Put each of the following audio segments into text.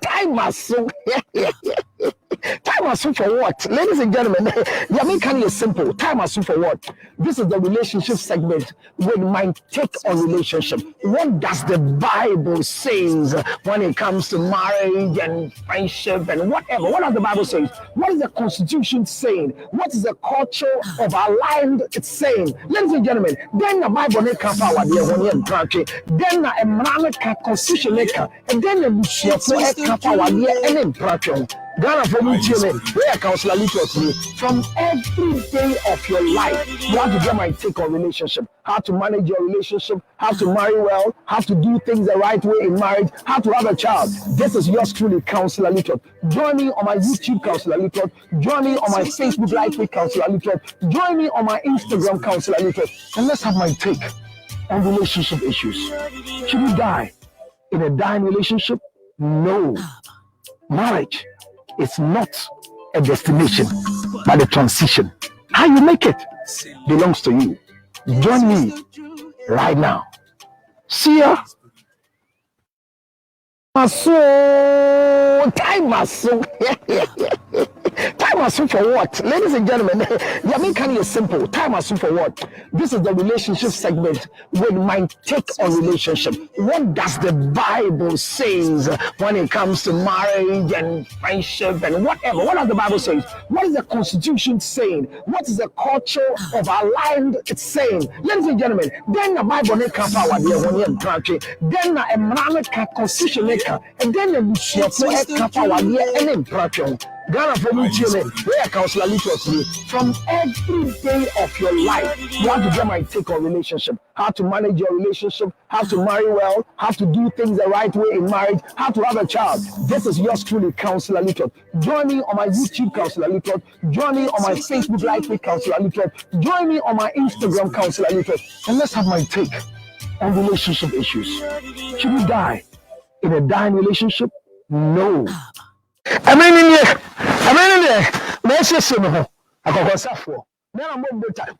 Time maso. Time maso for what? Ladies and gentlemen, the American is simple. Time maso for what? This is the relationship segment with my take on relationship. What does the Bible says when it comes to marriage and friendship and whatever? What does the Bible say? What is the Constitution saying? What is the culture of our land saying? Ladies and gentlemen, then the Bible ne can power the then a man Constitution and then the Ghana from where Counselor literally from every day of your life, you have to get my take on relationship, how to manage your relationship, how to marry well, how to do things the right way in marriage, how to have a child. This is yours truly, Counselor Little. Join me on my YouTube, Counselor Little. Join me on my Facebook Live with Counselor Little. Join me on my Instagram, Counselor Little. And let's have my take on relationship issues. Should you die in a dying relationship? No. Marriage is not a destination, but a transition. How you make it belongs to you. Join me right now. See ya. Time maso. Time maso for what? Ladies and gentlemen, the American is simple. Time maso for what? This is the relationship segment with my take on relationship. What does the Bible says when it comes to marriage and friendship and whatever? What does the Bible say? What is the Constitution saying? What is the culture of our land saying? Ladies and gentlemen, then the Bible ne can power the then a man can Constitution and then the Ghana from Chile, where Counselor literally from every day of your life, you have to get my take on relationship, how to manage your relationship, how to marry well, how to do things the right way in marriage, how to have a child. This is yours truly, Counselor Little. Join me on my YouTube, Counselor Little. Join me on my Facebook Live with Counselor Little. Join me on my Instagram, Counselor Little. And let's have my take on relationship issues. Should you die in a dying relationship? No. I mean, let's just say, I got for. Then I'm going to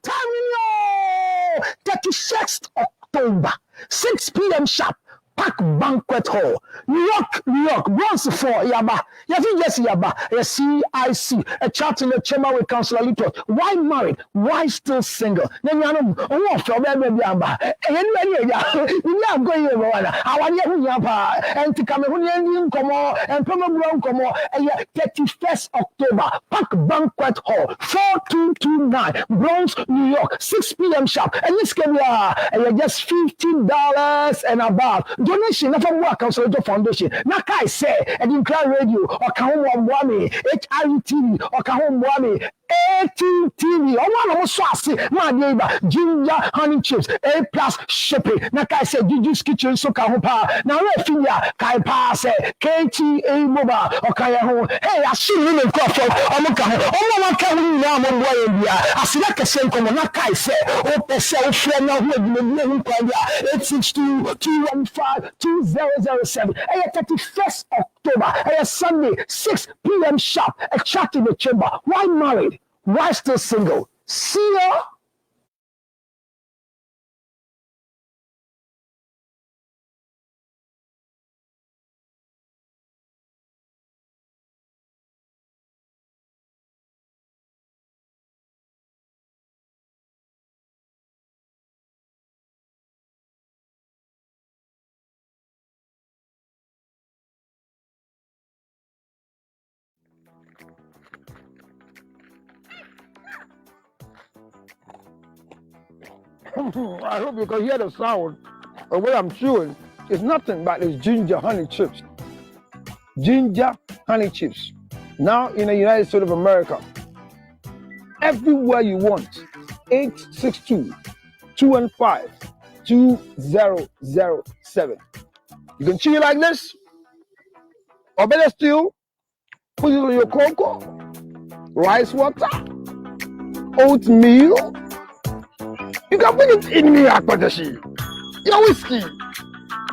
31st October, 6 p.m. sharp. Park Banquet Hall, New York, Bronx 4, Yaba. You think yes, Yaba, a CIC, a chat in the chamber with Counselor Little. Why married? Why still single? Then you know, oh, for baby, Yaba. You are going over. I want you and to come in, come on, and probably come on, 31st October, Park Banquet Hall, 4229, Bronx, New York, 6 p.m. sharp. And this can be just $50 and above. Donation na from work Counselor Foundation. Na kai say Edinkra Radio or Kahomwa Mwami, HRTV or Kahomwa Mwami, ATTV. One of us my neighbor Ginger Honey Chips, A+ shipping. Na kai say Gigi's Kitchen so Kahompa. Now Refinia Kai Pass KTA Mobile or Kayaho. Hey, I see you in Crawford. I'm coming now. I see that same come na kai say o pese friend now who 862-215-2007. 31st October, Sunday, 6 p.m. sharp. A chat in the chamber. Why married? Why still single? See ya. I hope you can hear the sound of what I'm chewing. It's nothing but it's ginger honey chips. Ginger honey chips. Now in the United States of America, everywhere you want, 862-215-2007. You can chew it like this, or better still, put it on your cocoa, rice water, oatmeal. You can put it in your akpatashi, your whiskey,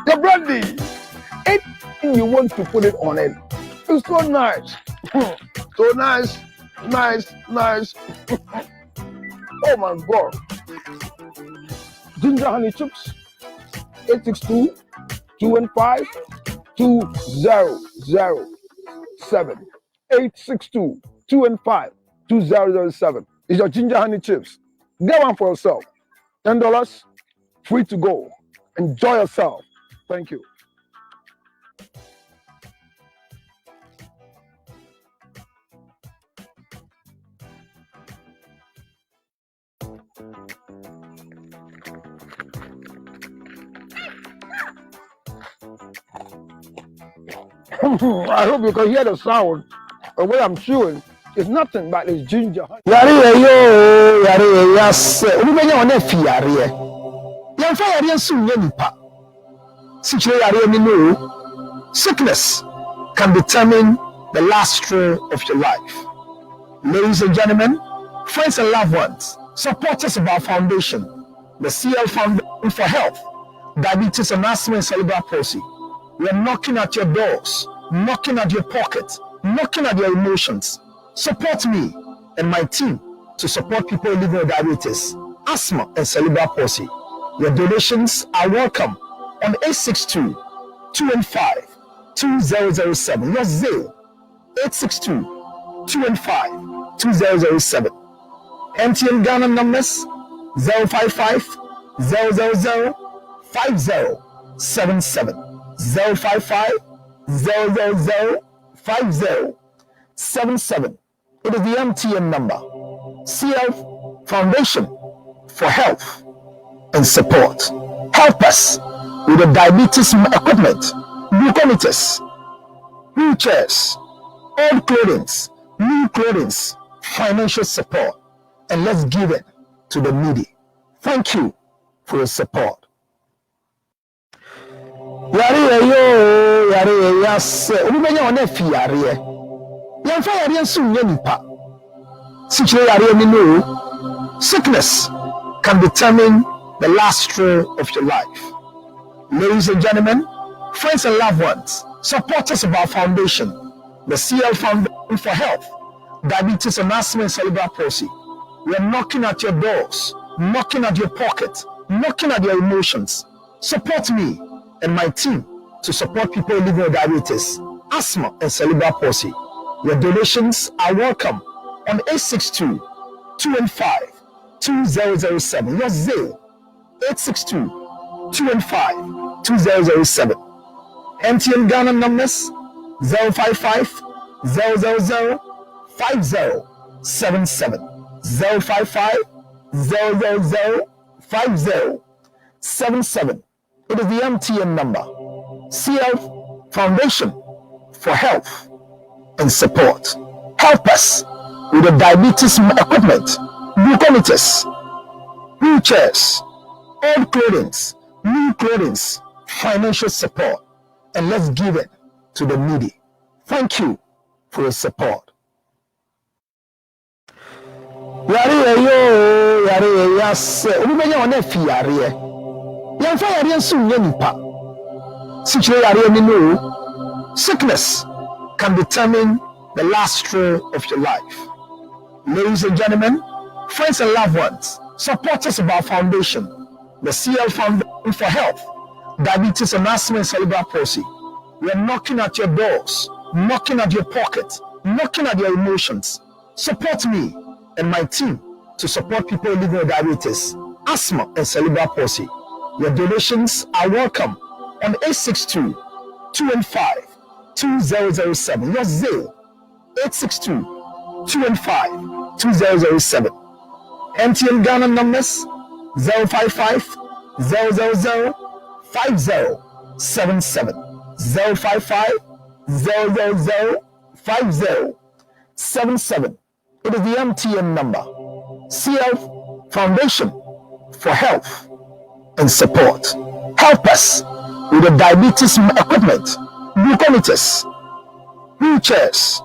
your brandy, anything you want to put it on it. It's so nice. So nice. Oh my God. Ginger honey chips, 862-215-2007. 2007 862 2 and 5 2007. It's your ginger honey chips. Get one for yourself. $10, free to go. Enjoy yourself. Thank you. I hope you can hear the sound of what I'm chewing. It's nothing but it's ginger honey. Yare yo, yare yes. Ubenya one fi yare. Yamfa yare nsu nye nipa. Sichire yare ni no. Sickness can determine the last straw of your life. Ladies and gentlemen, friends and loved ones, supporters of our foundation, the CL Foundation for Health, Diabetes and Asthma and Cerebral Palsy. We are knocking at your doors, knocking at your pocket, knocking at your emotions. Support me and my team to support people living with diabetes, asthma, and cerebral palsy. Your donations are welcome on 862 215 2007. Your Zelle 862 215 2007. MTN Ghana numbers 055 000 5077 055 000 5077. It is the MTN number. CL Foundation for Health and Support. Help us with the diabetes equipment, glucometers, wheelchairs, old clothing, new clothing, financial support, and let's give it to the needy. Thank you for your support. Yare yo, yare yes. Ubenya one fi yare. Yamfa yare nsu nye nipa. Sichire yare ni no. Sickness can determine the last straw of your life. Ladies and gentlemen, friends and loved ones, supporters of our foundation, the CL Foundation for Health, Diabetes and Asthma and Cerebral Palsy. We are knocking at your doors, knocking at your pocket, knocking at your emotions. Support me and my team to support people living with diabetes, asthma, and cerebral palsy. Your donations are welcome on 862 215 2007. Your Zelle 862 215 2007. MTN Ghana numbers 055 000 5077 055 000 5077. It is the MTN number. CL Foundation for Health and Support. Help us with the diabetes equipment, glucometers, wheelchairs, old clothing, new clothing, financial support, and let's give it to the needy. Thank you for your support. Yare yo, yare yes. Ubenya one fi yare. Yamfa yare nsu nye nipa. Sichire yare ni no. Sickness can determine the last straw of your life. Ladies and gentlemen, friends and loved ones, supporters of our foundation, the CL Foundation for Health, Diabetes and Asthma and Cerebral Palsy. We are knocking at your doors, knocking at your pocket, knocking at your emotions. Support me and my team to support people living with diabetes, asthma, and cerebral palsy. Your donations are welcome on 862 215 2007. Your Zelle 862 215 2007. MTN Ghana numbers 055 000 5077 055 000 5077. It is the MTN number. CL Foundation for Health and Support. Help us with the diabetes equipment, glucometers, wheelchairs,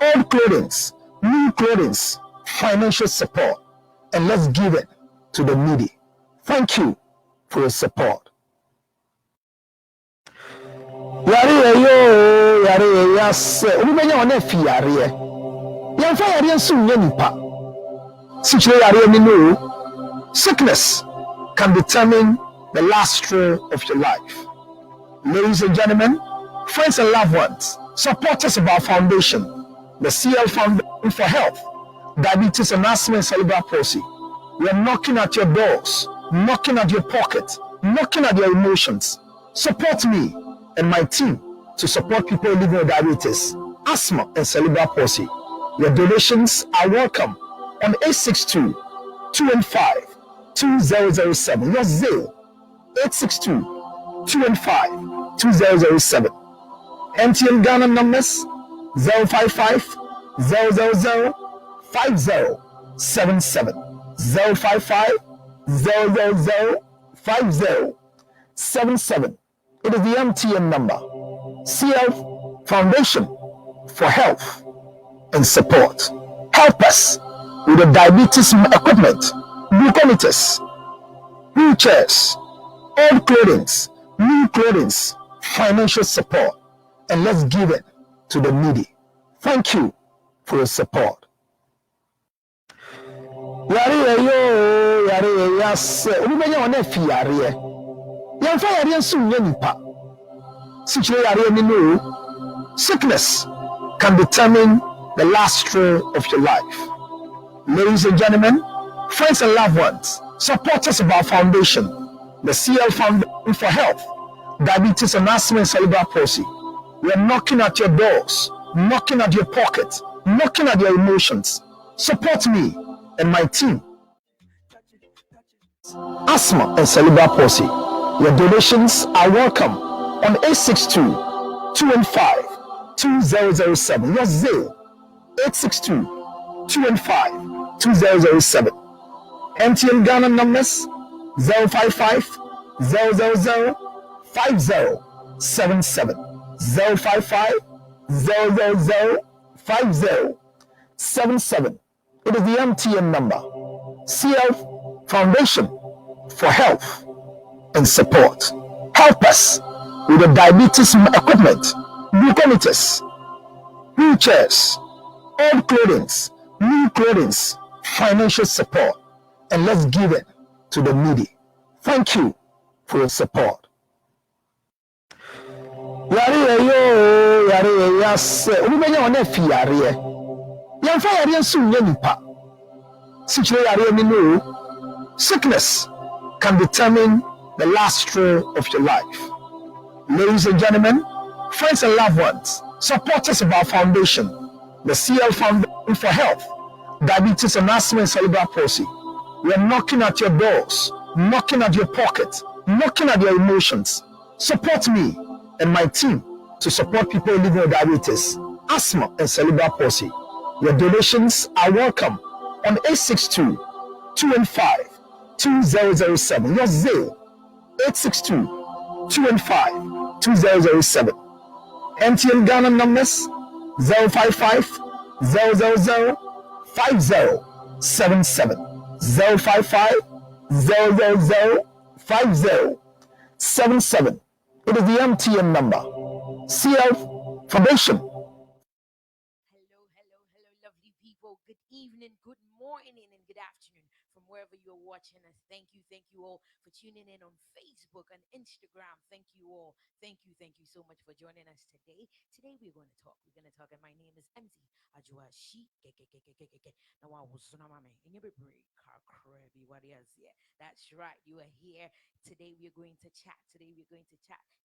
old clothing, new clothing, financial support, and let's give it to the needy. Thank you for your support. Yare yo, yare yes. Ubenya one fi yare. Yamfa yare nsu nye nipa. Sichire yare ni no. Sickness can determine the last straw of your life. Ladies and gentlemen, friends and loved ones, supporters of our foundation, the CL Foundation for Health, Diabetes and Asthma and Cerebral Palsy. We are knocking at your doors, knocking at your pocket, knocking at your emotions. Support me and my team to support people living with diabetes, asthma, and cerebral palsy. Your donations are welcome on 862-215-2007. Your Zelle, 862-215-2007. MTN Ghana numbers 055 000 5077 055 000 5077. It is the MTN number. CL Foundation for Health and Support. Help us with the diabetes equipment, glucometers, wheelchairs, old clothing, new clothing, financial support, and let's give it to the needy. Thank you for your support. Yare yo, yare yas. Ubenya wana fi yare. Yamfa yare nsu nipa. Sichire yare ni no. Sickness can determine the last straw of your life. Ladies and gentlemen, friends and loved ones, supporters of our foundation, the CL Foundation for Health, Diabetes and Asthma and Cerebral Palsy. We are knocking at your doors, knocking at your pocket, knocking at your emotions. Support me and my team. Asthma and Cerebral Palsy. Your donations are welcome on 862-215-2007. Your Zelle, 862-215-2007. MTN Ghana numbers 055 000 5077 055 000 5077. It is the MTN number. CL Foundation for Health and Support. Help us with the diabetes equipment, glucometers, wheelchairs, old clothing, new clothing, financial support, and let's give it to the needy. Thank you for your support. Yare yo, yare yas. Ubenya wana fi yare. Yamfa yare nsu nipa. Sichire yare ni no. Sickness can determine the last straw of your life. Ladies and gentlemen, friends and loved ones, supporters of our foundation, the CL Foundation for Health, Diabetes and Asthma and Cerebral Palsy. We are knocking at your doors, knocking at your pocket, knocking at your emotions. Support me and my team to support people living with diabetes, asthma, and cerebral palsy. Your donations are welcome on 862-215-2007. Your Zelle, 862-215-2007. MTN Ghana numbers 055 000 5077 055 000 5077. It is the MTN number. CL Foundation. Hello, lovely people. Good evening, good morning, and good afternoon from wherever you're watching us. Thank you all for tuning in on Facebook and Instagram. Thank you all. Thank you so much for joining us today. Today we're going to talk. And my name is MZ Ajua Shi. Now I was in your brain. That's right. You are here. Today we're going to chat.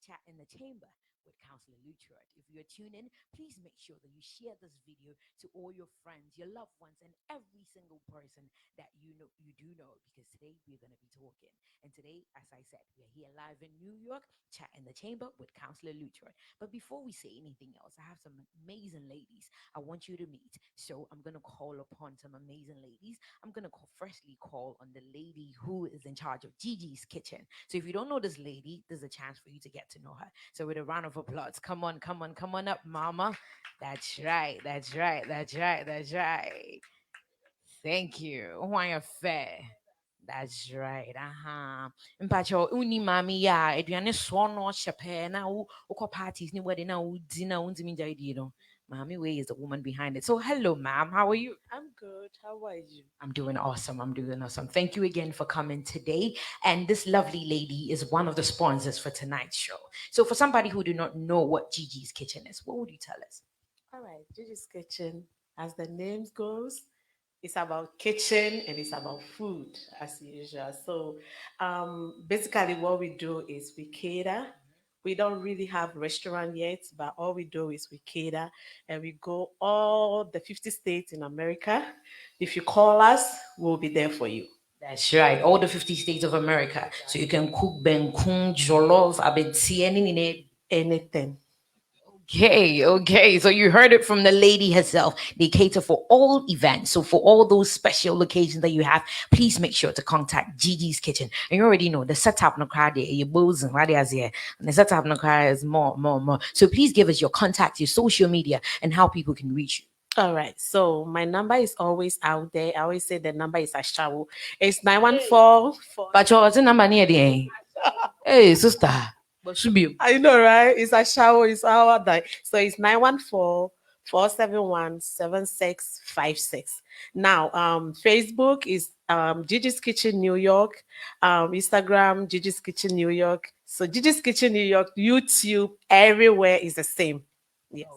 Chat in the chamber with Counselor Lutrod. If you're tuning, please make sure that you share this video to all your friends, your loved ones, and every single person that you do know, because today we're going to be talking. And today, as I said, we're here live in New York, chat in the chamber with Counselor Lutrod. But before we say anything else, I have some amazing ladies I want you to meet. So I'm going to call upon some amazing ladies. I'm going to firstly call on the lady who is in charge of Gigi's Kitchen. So if you don't know this lady, there's a chance for you to get to know her. So with a round of applause, come on up, mama. That's right. Thank you. Why a fair? That's right. Mpacho uni mami ya eduane so no shepe na wo parties ni wedding na wo dinner wo ntimi jai di no. Mami Way is the woman behind it. So hello, ma'am. How are you? I'm good. How are you? I'm doing awesome. I'm doing awesome. Thank you again for coming today. And this lovely lady is one of the sponsors for tonight's show. So for somebody who do not know what Gigi's Kitchen is, what would you tell us? All right, Gigi's Kitchen, as the name goes, it's about kitchen and it's about food as usual. So basically what we do is we cater. We don't really have restaurant yet, but all we do is we cater and we go all the 50 states in America. If you call us, we'll be there for you. That's right. All the 50 states of America. So you can cook benkung, jollof, abetieni. Anything. Okay. So you heard it from the lady herself. They cater for all events. So for all those special occasions that you have, please make sure to contact Gigi's Kitchen. And you already know the setup no crowd your bowls and radias here. And the setup no crowd is more. So please give us your contact, your social media, and how people can reach you. All right. So my number is always out there. I always say the number is Ashawo. It's 914. But what's the number near the end? Hey, sister. I know, right? It's Ashawo. It's our day. So it's 914-471-7656. Now, Facebook is Gigi's Kitchen New York. Instagram, Gigi's Kitchen New York. So Gigi's Kitchen New York, YouTube, everywhere is the same. Yes.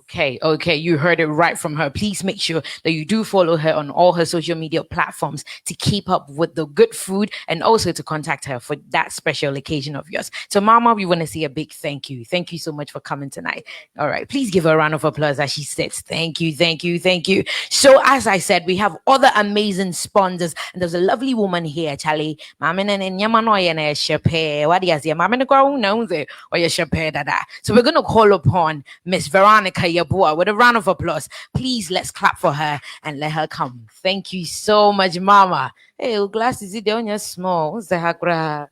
Okay. You heard it right from her. Please make sure that you do follow her on all her social media platforms to keep up with the good food and also to contact her for that special occasion of yours. So, Mama, we want to say a big thank you. Thank you so much for coming tonight. All right. Please give her a round of applause as she sits. Thank you. So, as I said, we have other amazing sponsors, and there's a lovely woman here, Charlie. So we're going to call upon Miss Veronica Yabua with a round of applause. Please, let's clap for her and let her come. Thank you so much, Mama. Hey, glasses is on your small. What's the hakra?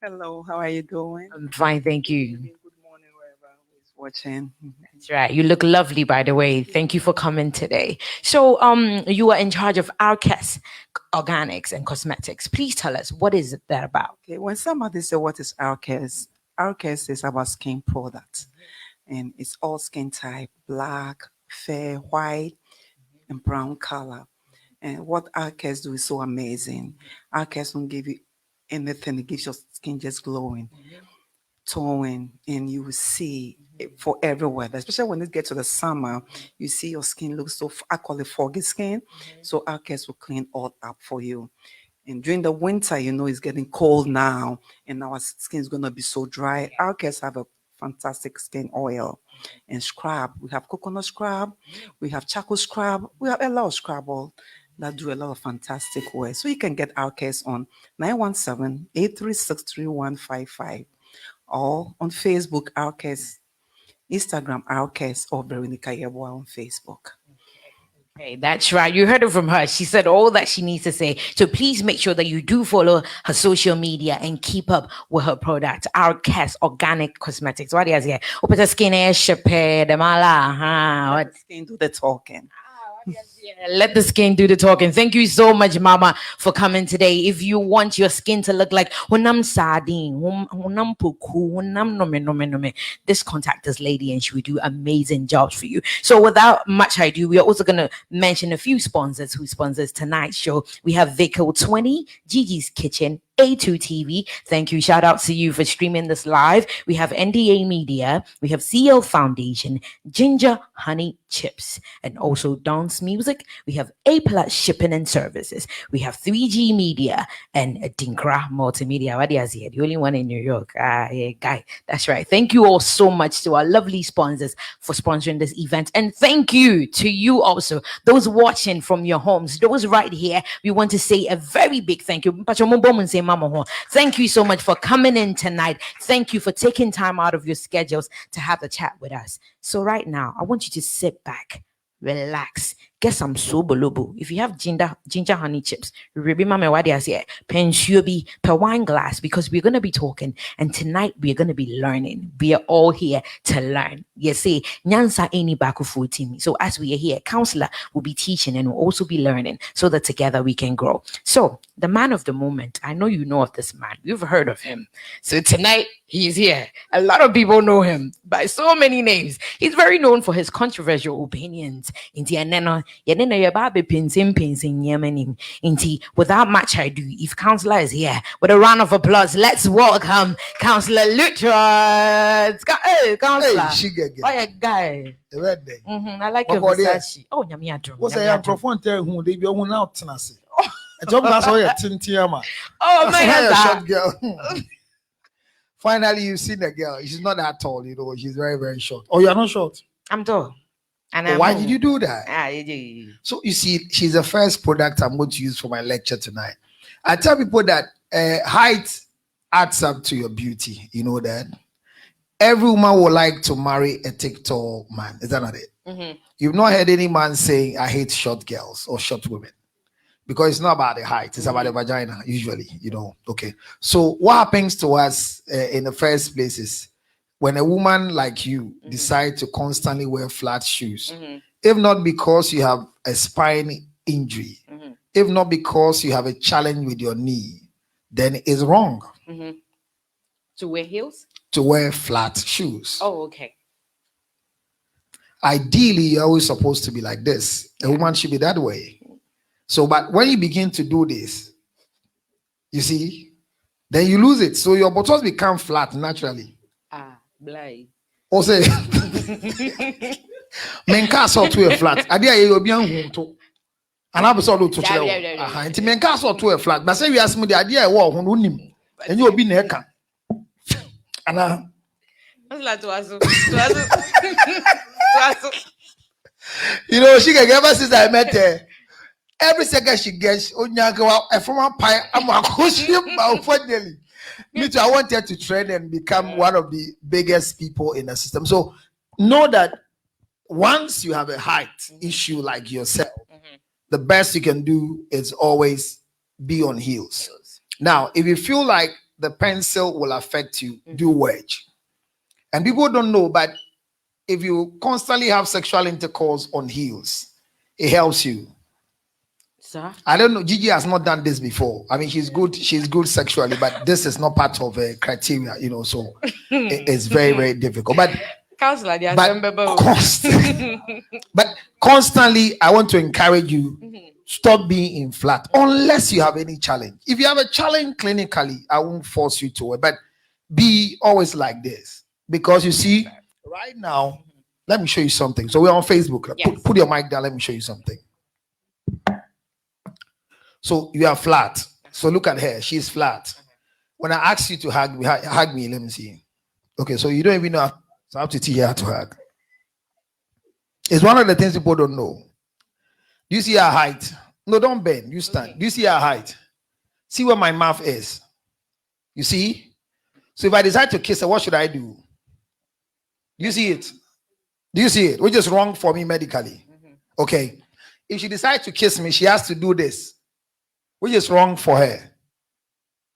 Hello, how are you doing? I'm fine, thank you. Good morning, wherever who's watching. That's right. You look lovely, by the way. Thank you for coming today. So, you are in charge of Arcas Organics and Cosmetics. Please tell us, what is that about? Okay, when somebody say what is Arcas is about skin products, and it's all skin type: black, fair, white, and brown color. And what Arcas do is so amazing. Arcas won't give you anything; it gives your skin just glowing, towing, and you will see it for every weather. Especially when it gets to the summer, you see your skin looks so, I call it foggy skin. So Arcas will clean all up for you. And during the winter, it's getting cold now, and our skin is going to be so dry. Arcas have a fantastic skin oil and scrub. We have coconut scrub, we have charcoal scrub, we have a lot of scrub oil that do a lot of fantastic work. So you can get Arcas on 917-836-3155 or on Facebook Arcas, Instagram Arcas, or Veronica Yeboah on Facebook. Okay, that's right. You heard it from her. She said all that she needs to say. So please make sure that you do follow her social media and keep up with her product, Arcas Organic Cosmetics. What is it? Open the skin air shape, the mala. Let the skin do the talking. Let the skin do the talking. Thank you so much, Mama, for coming today. If you want your skin to look like hunam sardine, hunam puku, hunam nome, this contact this lady and she will do amazing jobs for you. So without much ado, we are also going to mention a few sponsors who sponsors tonight's show. We have Vico 20, Gigi's Kitchen, A2 TV. Thank you. Shout out to you for streaming this live. We have NDA Media. We have CL Foundation, Ginger Honey Chips, and also Dance Music. We have A Plus Shipping and Services. We have 3G Media and Dinkra Multimedia. What is it? The only one in New York. Yeah, guy. That's right. Thank you all so much to our lovely sponsors for sponsoring this event. And thank you to you also, those watching from your homes, those right here. We want to say a very big thank you. Thank you so much for coming in tonight. Thank you for taking time out of your schedules to have a chat with us. So right now, I want you to sit back, relax, get some sobolobo. If you have ginger honey chips, remember what I say, pensubi per wine glass, because we're gonna be talking, and tonight we're gonna be learning. We are all here to learn. You see, nyansa any baku food team. So as we are here, counselor will be teaching and will also be learning, so that together we can grow. So the man of the moment, I know you know of this man. You've heard of him. So tonight he's here. A lot of people know him by so many names. He's very known for his controversial opinions. Without much ado, if counselor is here, with a round of applause, let's welcome Counselor Lutrod. Hey, counselor. Hey, she get Oh, yeah, guy. the red day. I like your What about Versace. Oh, nyami adrum. What's nyami a adrum. microphone tell who they be on out tenancy? A job that's all your tintiama. Oh, man. Short girl. Finally, you've seen the girl. She's not that tall, you know. She's very, very short. Oh, you're not short. I'm tall. And But I'm why did you do that? you? So you see, she's the first product I'm going to use for my lecture tonight. I tell people that height adds up to your beauty. You know that every woman would like to marry a tall man. Is that not it? Mm-hmm. You've not heard any man saying, "I hate short girls" or short women, because it's not about the height; it's about the vagina. Usually, you know. Okay. So what happens to us in the first place is, when a woman like you decide to constantly wear flat shoes, if not because you have a spine injury, if not because you have a challenge with your knee, then it's wrong To wear heels? to wear flat shoes. Oh, okay. Ideally, you're always supposed to be like this. A woman should be that way. So, but when you begin to do this, you see, then you lose it. So your buttocks become flat naturally. Blind. Also, menka saw to a flat. Idea you be on to. And I was all to chill. Inti menka saw to a flat. But say we ask me the idea what who nim. And you be neka. And you know, she can ever since I met her. Every second she gets a former pie. I'm a costume, unfortunately. Me too, I want her to train and become one of the biggest people in the system. So know that once you have a height issue like yourself, the best you can do is always be on heels. Now, if you feel like the pencil will affect you, do wedge. And people don't know, but if you constantly have sexual intercourse on heels, it helps you. Sir? I don't know. Gigi has not done this before. I mean, she's good sexually, but this is not part of a criteria, you know. So it's very, very difficult. But Counselor, but constantly, I want to encourage you: stop being in flat, unless you have any challenge. If you have a challenge clinically, I won't force you to it. But be always like this, because you see, right now, let me show you something. So we're on Facebook. Yes. Put your mic down. Let me show you something. So you are flat. So look at her. She's flat. When I ask you to hug me, let me see. Okay, so you don't even know how to teach her to hug. It's one of the things people don't know. Do you see her height? No, don't bend. You stand. Do you see her height? See where my mouth is. You see? So if I decide to kiss her, what should I do? Do you see it? Do you see it? Which is wrong for me medically. Okay. If she decides to kiss me, she has to do this, which is wrong for her.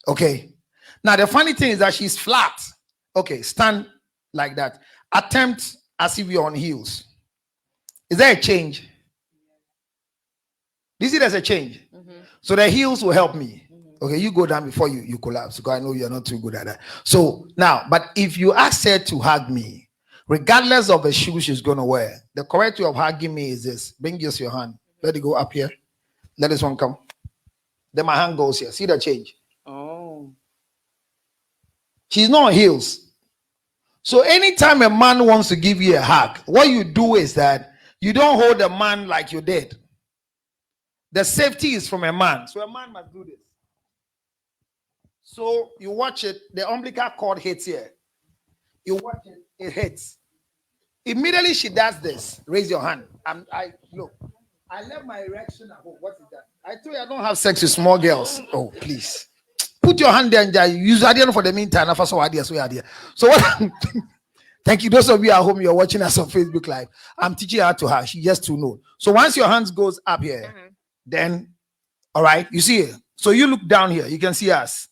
Okay. Now, the funny thing is that she's flat. Okay, stand like that. Attempt as if you're on heels. Is there a change? Do you see there's a change? So the heels will help me. Okay, you go down before you collapse, because I know you're not too good at that. So now, but if you ask her to hug me, regardless of the shoes she's going to wear, the correct way of hugging me is this. Bring just your hand. Let it go up here. Let this one come. Then my hand goes here. See the change? Oh. She's not on heels. So anytime a man wants to give you a hug, what you do is that you don't hold a man like you did. The safety is from a man. So a man must do this. So you watch it, the umbilical cord hits here. You watch it, it hits. Immediately she does this. Raise your hand. Look. I left my erection at home. What is that? I told you I don't have sex with small girls. Oh, please. Put your hand there and use idea for the meantime. So what? Thank you. Those of you at home, you're watching us on Facebook Live. I'm teaching her to her. She just to know. So once your hands goes up here, then all right, you see it. So you look down here, you can see us.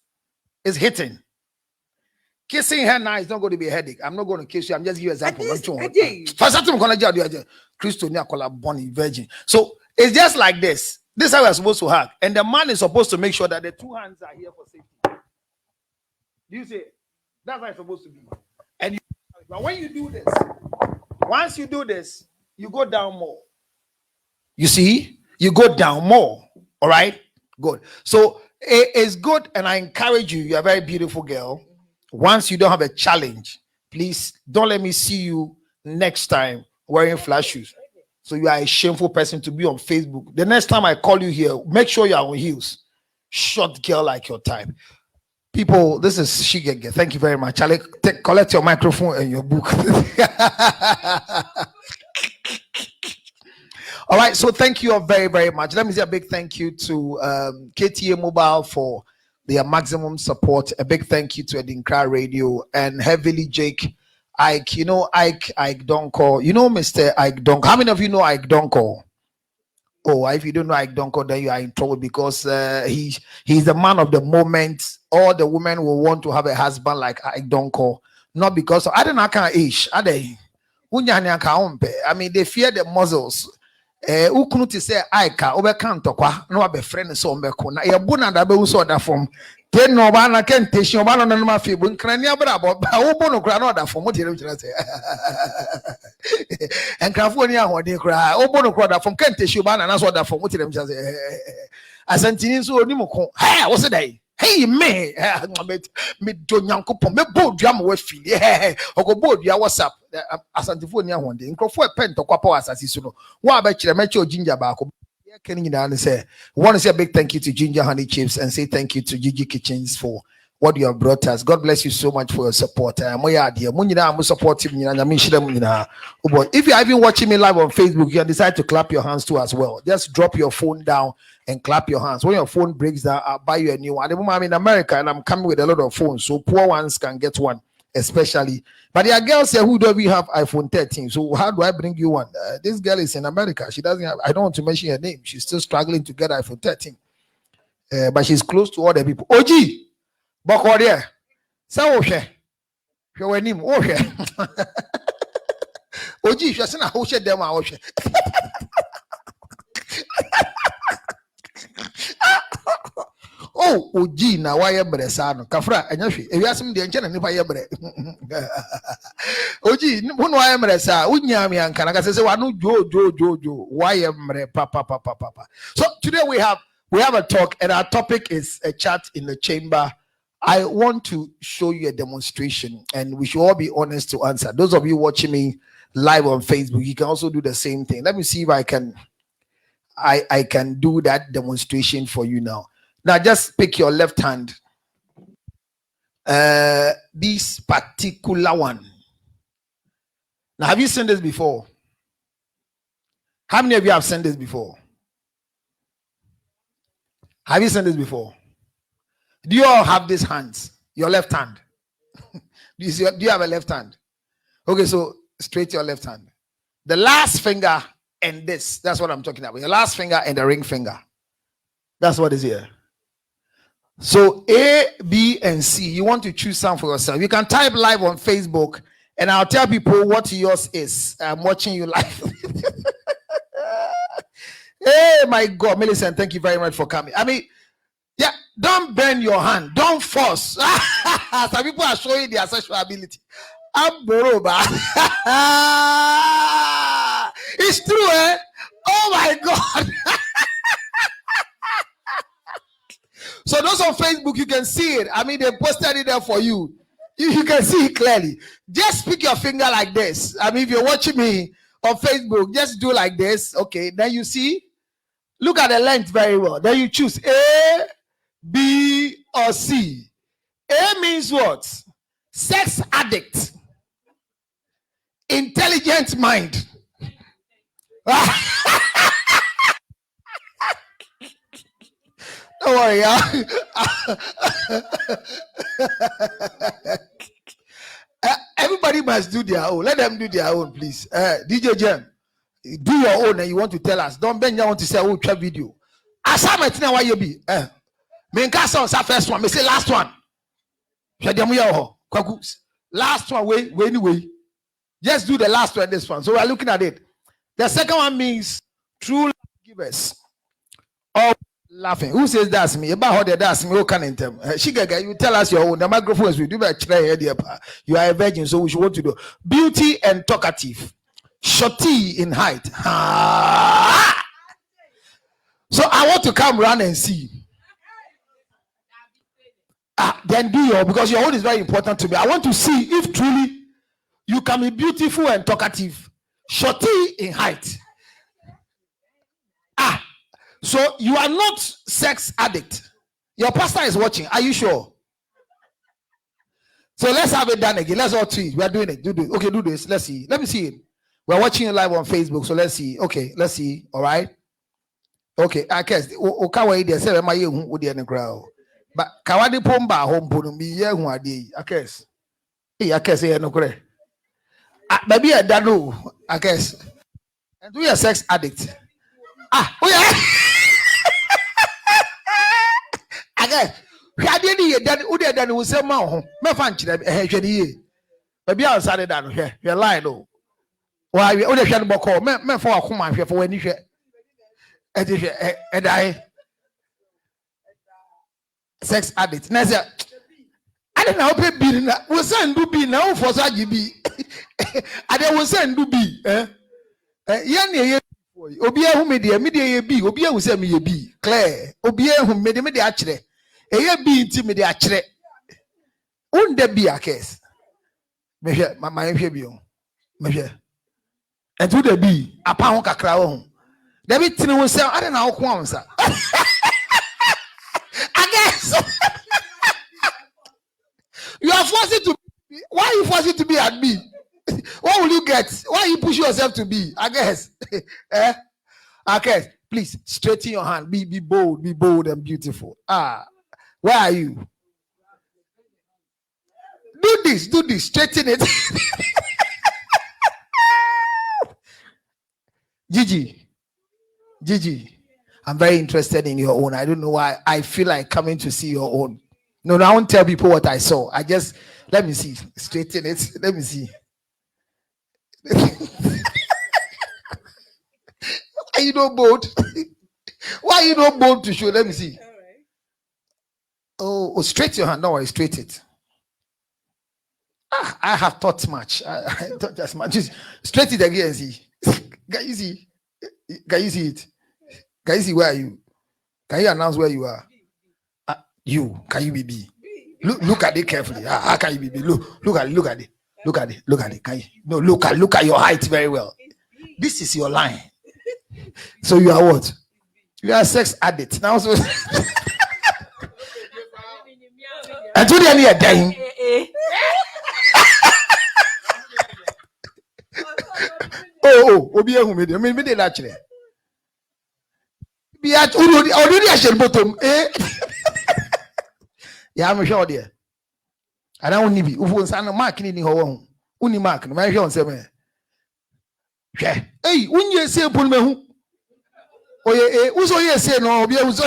It's hitting. Kissing her now is not going to be a headache. I'm not going to kiss you. I'm just giving you an example. Virgin. So it's just like this. This is how we're supposed to hug. And the man is supposed to make sure that the two hands are here for safety. Do you see it? That's how it's supposed to be. And but when you do this, once you do this, you go down more. You see? You go down more. All right? Good. So it is good, and I encourage you. You're a very beautiful girl. Once you don't have a challenge, please don't let me see you next time wearing flat shoes. So you are a shameful person to be on Facebook. The next time I call you here, make sure you are on heels. Short girl like your type. People, this is Shigege. Thank you very much. Charlie, collect your microphone and your book. All right, so thank you all very, very much. Let me say a big thank you to KTA Mobile for their maximum support. A big thank you to Edinkra Radio and heavily Jake Ike. You know Ike Donko. You know Mr. Ike Donko. How many of you know Ike Donko? Oh, if you don't know Ike Donko, then you are in trouble because he's the man of the moment. All the women will want to have a husband like Ike Donko. Not because I don't know kind of age. Are they? I mean, they fear the muzzles. Ukunu ti say aika obeka ntokwa na wabe friend so mbeko na yebu na da be uso da form ke no ba na ke ntation oba no no ma fe bu nkrani abra bo ba wo bo no kra na da form mo tire tire say enkrafo ni ahode kra wo bo no kra da form ke ntation oba na so da form mo tire tire say asantini so oni mo ko ha wo se dai hey me me do nyankopon me bo dua mo wa fi oko bo dua WhatsApp asantifo ni ahonde nkrofo pen tokwa power asasi so no wa ba kire me che ginger ba ko can you know say want to say a big thank you to Ginger Honey Chips and say thank you to Gigi Kitchens for what you have brought us. God bless you so much for your support. I'm supportive. If you're even watching me live on Facebook, you can decide to clap your hands too as well. Just drop your phone down and clap your hands. When your phone breaks down, I'll buy you a new one. At the moment, I'm in America and I'm coming with a lot of phones, so poor ones can get one, especially. But there are girls here who don't even have iPhone 13. So how do I bring you one? This girl is in America. She doesn't have. I don't want to mention her name. She's still struggling to get iPhone 13. But she's close to all the people. OG. Bokodia. So okay. Your name. Okay. OG, you're saying I hope them out. Oh, OG na why you bresano. Kafra, enyafi. If you ask me the enchana nipa ye bre. OG, who why you bresa? Unyami ankana. Kase se wanu jo. Why you bre? Papa. So today we have a talk, and our topic is a chat in the chamber. I want to show you a demonstration, and we should all be honest to answer. Those of you watching me live on Facebook, you can also do the same thing. Let me see if I can do that demonstration for you now. Now, just pick your left hand. This particular one. Now, have you seen this before? How many of you have seen this before? Have you seen this before? Do you all have these hands? Your left hand. Do you have a left hand? Okay, so straight your left hand. The last finger and this. That's what I'm talking about. Your last finger and the ring finger. That's what is here. So A, B, and C. You want to choose some for yourself. You can type live on Facebook, and I'll tell people what yours is. I'm watching you live. Hey, my God, Millicent, thank you very much for coming. I mean, yeah, don't bend your hand. Don't force. Some people are showing their sexual ability. I'm Boroba. It's true, eh? Oh, my God. So those on Facebook, you can see it. I mean, they posted it there for you. You can see it clearly. Just pick your finger like this. I mean, if you're watching me on Facebook, just do like this. Okay, then you see. Look at the length very well. Then you choose A, B, or C. A means what? Sex addict. Intelligent mind. Don't worry, everybody Everybody must do their own. Let them do their own, please. DJ Jam, do your own and you want to tell us. Don't bend you want to say, oh, trap video. Assignment now why you be. Me nkasa on first one. Me say last one. Last one, wait, anyway. Just do the last one, this one. So we're looking at it. The second one means true givers. Or laughing. Who says that's me? About how that's me. Who can tell? You tell us your own. The microphone is with you. You are a virgin, so we should want to do beauty and talkative, shorty in height. So I want to come round and see. Then do your, because your own is very important to me. I want to see if truly you can be beautiful and talkative, shorty in height. So you are not sex addict. Your pastor is watching. Are you sure? So let's have it done again. Let's all see. We are doing it. Do this. Okay, do this. Let's see. Let me see it. We're watching it live on Facebook. So let's see. Okay, let's see. All right. Okay. I guess. Okay, there. Say my you with the crowd. But kawadi pomba home punu mi ye hu ade. I guess. I guess here no kore. Maybe I don't know. I guess. And we are sex addict. Oh yeah. Again, we are doing that. We are doing we say man, me fan chile. Hwedi. Maybe I started that. Here, you lie no. Why we only share boko? Me for akuma hwe for wani hwe. Edai. Sex addict. Na say I don't know pay bill na. We send do bill na. We for so GB. I dey we send do bill. Ye obi ehu media ye bi obi ehu se me ye bi clear obi ehu me de akire eye bi nti me de akire unde bi akes me hwe ma hwe bi o me hwe entu de bi apa ho kakra wo ho de bi tini wo se ade na wo ko amsa I guess you are forced to be, why are you forced to be at me? What will you get? Why you push yourself to be? I guess. I guess. Please straighten your hand. Be bold and beautiful. Where are you? Do this. Straighten it. Gigi. I'm very interested in your own. I don't know why. I feel like coming to see your own. No, I won't tell people what I saw. Let me see. Straighten it. Let me see. Why you not bold? Why you not bold to show? Let me see. All right. Oh, straight your hand. No, I straight it. I have thought much. I thought as much. Just straight it again and see. Can you see? Can you see it? Can you see where are you? Can you announce where you are? You. Can you be? Look at it carefully. How can you be? Look at it. Look at it. Can you? No, look at your height very well. This is your line. So you are what? You are a sex addict. Now so and to the end you're dying. Obi ehun me dey actually. Be at already I should bottom. Yeah, I'm sure there. I don't need be. Ufo nsa mark ni ho wo hu. Uni mark no ma hwe on se me. Hwe. Hey, unye se pon me hu. Oye uzo ye se no obi uzo.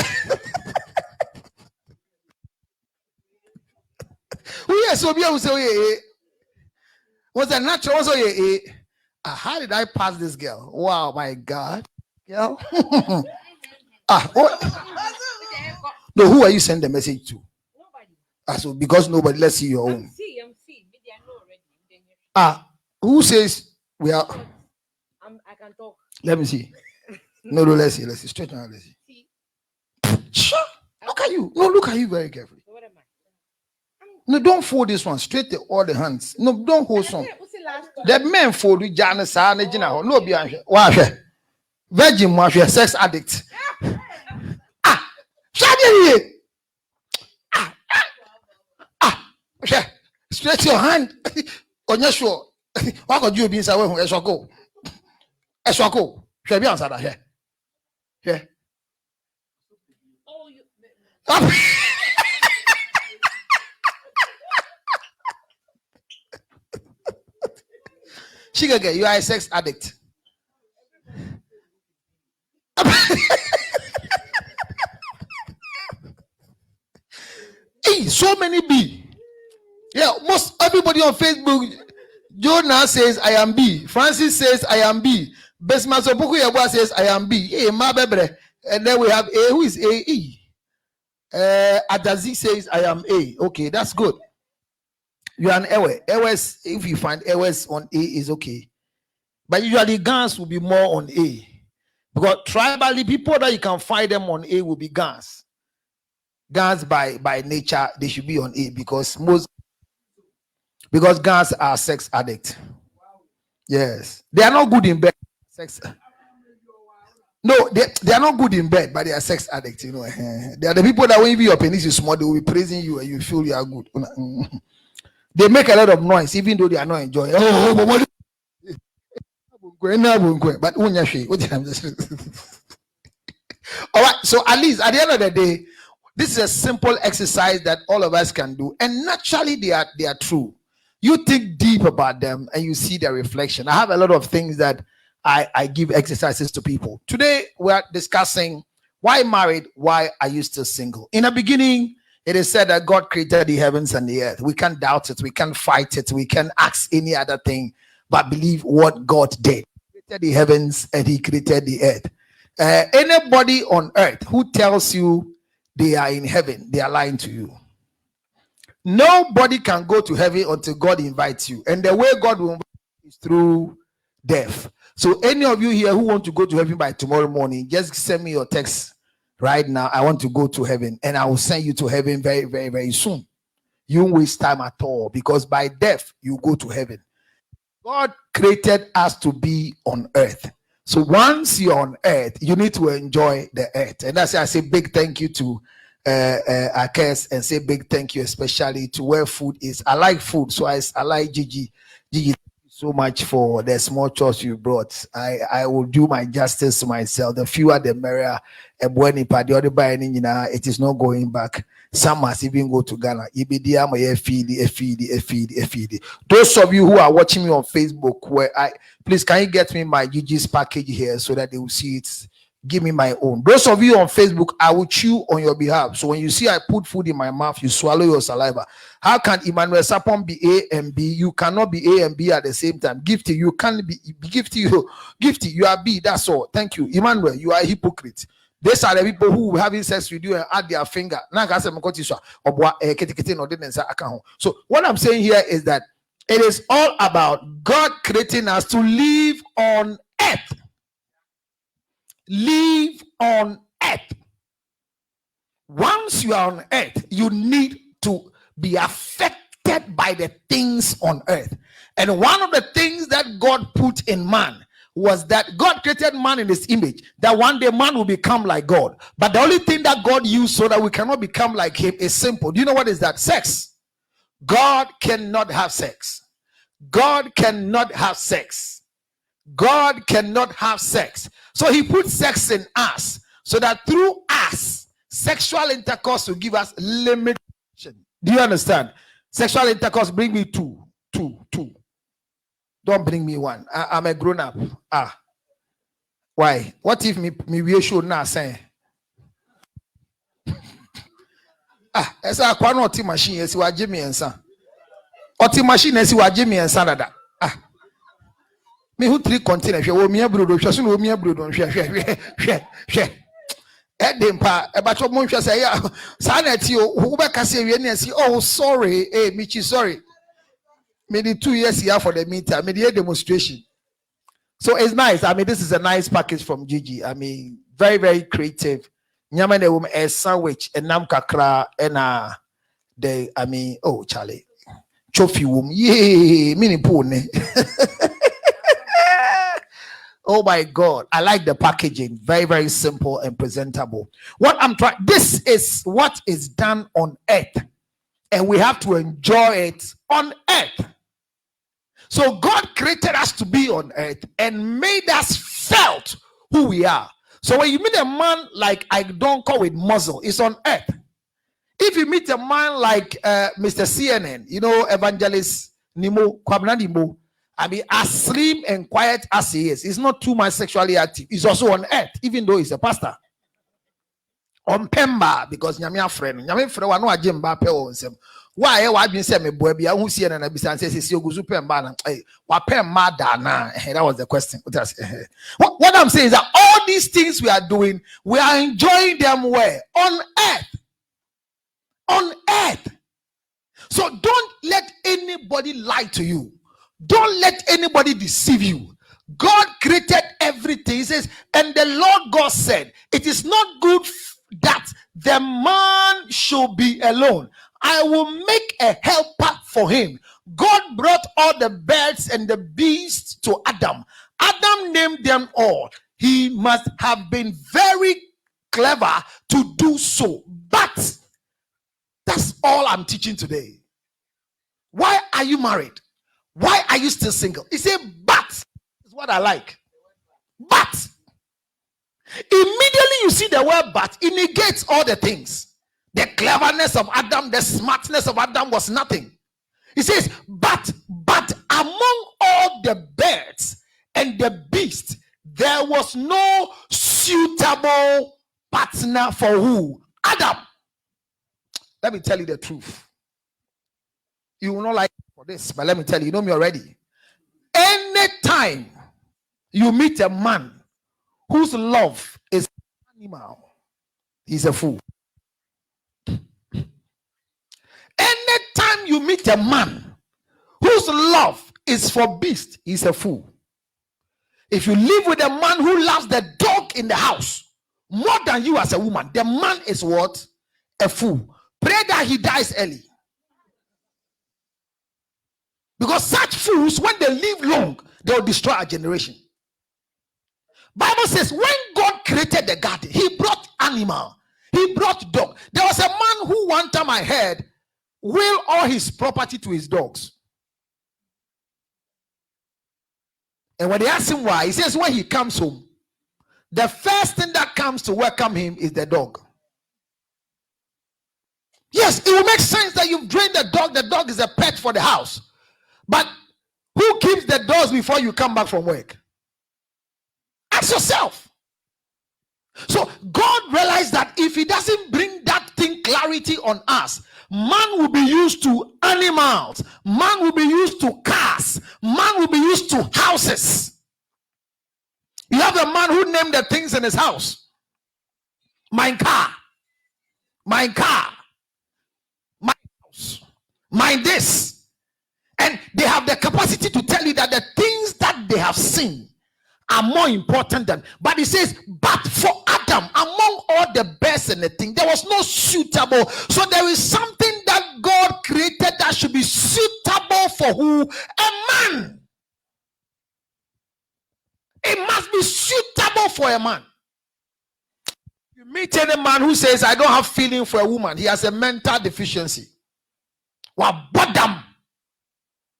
Uye se obi uzo oye. Was a natural also ye. How did I pass this girl? Wow, my God. Girl. No, who are you sending the message to? So because nobody, let's see your own. I'm see. Maybe I know already. Who says we are? I can talk. Let me see. No, let's see. Straight now, let's see. Sure. Look at you. No, look at you very carefully. What am I? No, don't fold this one. Straight all the hands. No, don't hold some. The men fold with Janice. No, be anxious. Virgin, sex addict. Shut it. Stretch your hand on your show. What could you be inside when I shall go? I shall go. Shall be answered here. Here. Oh, you. Chigage, you are a sex addict. Hey, so many B. Yeah, most everybody on Facebook. Jonah says I am B. Francis says I am B. Besma Sopuku Yabwa says I am B. Hey, ma bebre. And then we have A. Who is A? E. Adazi says I am A. Okay, that's good. You are an Ewe. Ewes, if you find Ewes on A is okay. But usually guns will be more on A. Because tribally, people that you can find them on A will be guns. Guns by nature, they should be on A because guns are sex addicts. Yes. They are not good in bed. Sex. No, they are not good in bed, but they are sex addicts, you know. They are the people that when your penis is small, they will be praising you and you feel you are good. They make a lot of noise, even though they are not enjoying. But all right, so at least at the end of the day, this is a simple exercise that all of us can do, and naturally they are true. You think deep about them and you see their reflection. I have a lot of things that I give exercises to people. Today we are discussing why married, why are you still single? In the beginning, it is said that God created the heavens and the earth. We can't doubt it, we can't fight it, we can't ask any other thing but believe what God did. He created the heavens and he created the earth. Anybody on earth who tells you they are in heaven, they are lying to you. Nobody can go to heaven until God invites you. And the way God will invite you is through death. So any of you here who want to go to heaven by tomorrow morning, just send me your text right now. I want to go to heaven, and I will send you to heaven very, very, very soon. You won't waste time at all, because by death, you go to heaven. God created us to be on earth. So once you're on earth, you need to enjoy the earth. And that's why I say big thank you to Akes, and say big thank you especially to where food is. I like food, so I like Gigi. Gigi, thank you so much for the small chores you brought. I will do my justice to myself. The fewer the merrier. It is not going back. Some must even go to Ghana. Those of you who are watching me on Facebook, please can you get me my Gigi's package here so that they will see it? Give me my own. Those of you on Facebook, I will chew on your behalf. So when you see I put food in my mouth, you swallow your saliva. How can Emmanuel Sapon be A and B? You cannot be A and B at the same time. Gifty, you can't be Gifty. Gifty, you are B. That's all. Thank you, Emmanuel. You are a hypocrite. These are the people who having sex with you and add their finger. So what I'm saying here is that it is all about God creating us to live on earth. Live on earth. Once you are on earth, you need to be affected by the things on earth. And one of the things that God put in man was that God created man in his image, that one day man will become like God. But the only thing that God used so that we cannot become like him is simple. Do you know what is that? Sex. God cannot have sex. God cannot have sex. God cannot have sex. So he put sex in us so that through us, sexual intercourse will give us limitation. Do you understand? Sexual intercourse bring me two. Don't bring me one. I'm a grown up. Why? What if me we should not say? Esa akwa no oti machine esi wa Jimmy ensa. Oti machine esi wa Jimmy ensa dada. Me who 3 container hwe wo mia brodo hwe so no mia brodo hwe. Edempa ebacho mo hwe say ya sa na ti o wo be ka say wie na si oh sorry Michi sorry. Me the 2 years here for the meantime, me the demonstration. So it's nice. I mean, this is a nice package from Gigi. I mean, very, very creative. Nyama ne woman a sandwich and nam kakra and oh Charlie. Chofi wom. Yay, mini pone. Oh my God. I like the packaging. Very, very simple and presentable. This is what is done on earth. And we have to enjoy it on earth. So God created us to be on earth and made us felt who we are. So when you meet a man like I don't call it muzzle, it's on earth. If you meet a man like Mr. CNN, you know, Evangelist Nimo, Kwabena Nimo, I mean, as slim and quiet as he is, he's not too much sexually active. He's also on earth, even though he's a pastor. On Pemba, because Nyamia friend, Nyamia friend, one no agenda pe on sem. Why? Why been say me boy be who see na be say say you go zu Pemba na. Wa Pemba da na. That was the question. What I'm saying is that all these things we are doing, we are enjoying them where? On earth. On earth. So don't let anybody lie to you. Don't let anybody deceive you. God created everything. He says, and the Lord God said, it is not good that the man should be alone. I will make a helper for him. God brought all the birds and the beasts to Adam. Adam named them all. He must have been very clever to do so. But that's all I'm teaching today. Why are you married? Why are you still single? He said, but is what I like. But immediately you see the word but, it negates all the things. The cleverness of Adam, the smartness of Adam was nothing. He says, but among all the birds and the beasts, there was no suitable partner for who? Adam. Let me tell you the truth. You will not like it for this, but let me tell you, you know me already. Anytime you meet a man whose love is animal, he's a fool. Anytime you meet a man whose love is for beast, he's a fool. If you live with a man who loves the dog in the house more than you as a woman, the man is what? A fool. Pray that he dies early. Because such fools, when they live long, they'll destroy a generation. Bible says when God created the garden, he brought animal, he brought dog. There was a man who one time I heard will all his property to his dogs. And when they ask him why, he says when he comes home, the first thing that comes to welcome him is the dog. Yes, it will make sense that you've trained the dog. The dog is a pet for the house. But who keeps the doors before you come back from work? Ask yourself. So God realized that if he doesn't bring that thing clarity on us, man will be used to animals, man will be used to cars, man will be used to houses. You have a man who named the things in his house. My car, my house, my this. And they have the capacity to tell you that the things that they have seen are more important than. But he says, but for Adam, among all the birds and the thing, there was no suitable. So there is something that God created that should be suitable for who? A man. It must be suitable for a man. You meet any man who says, I don't have feeling for a woman, he has a mental deficiency. Wa bodam.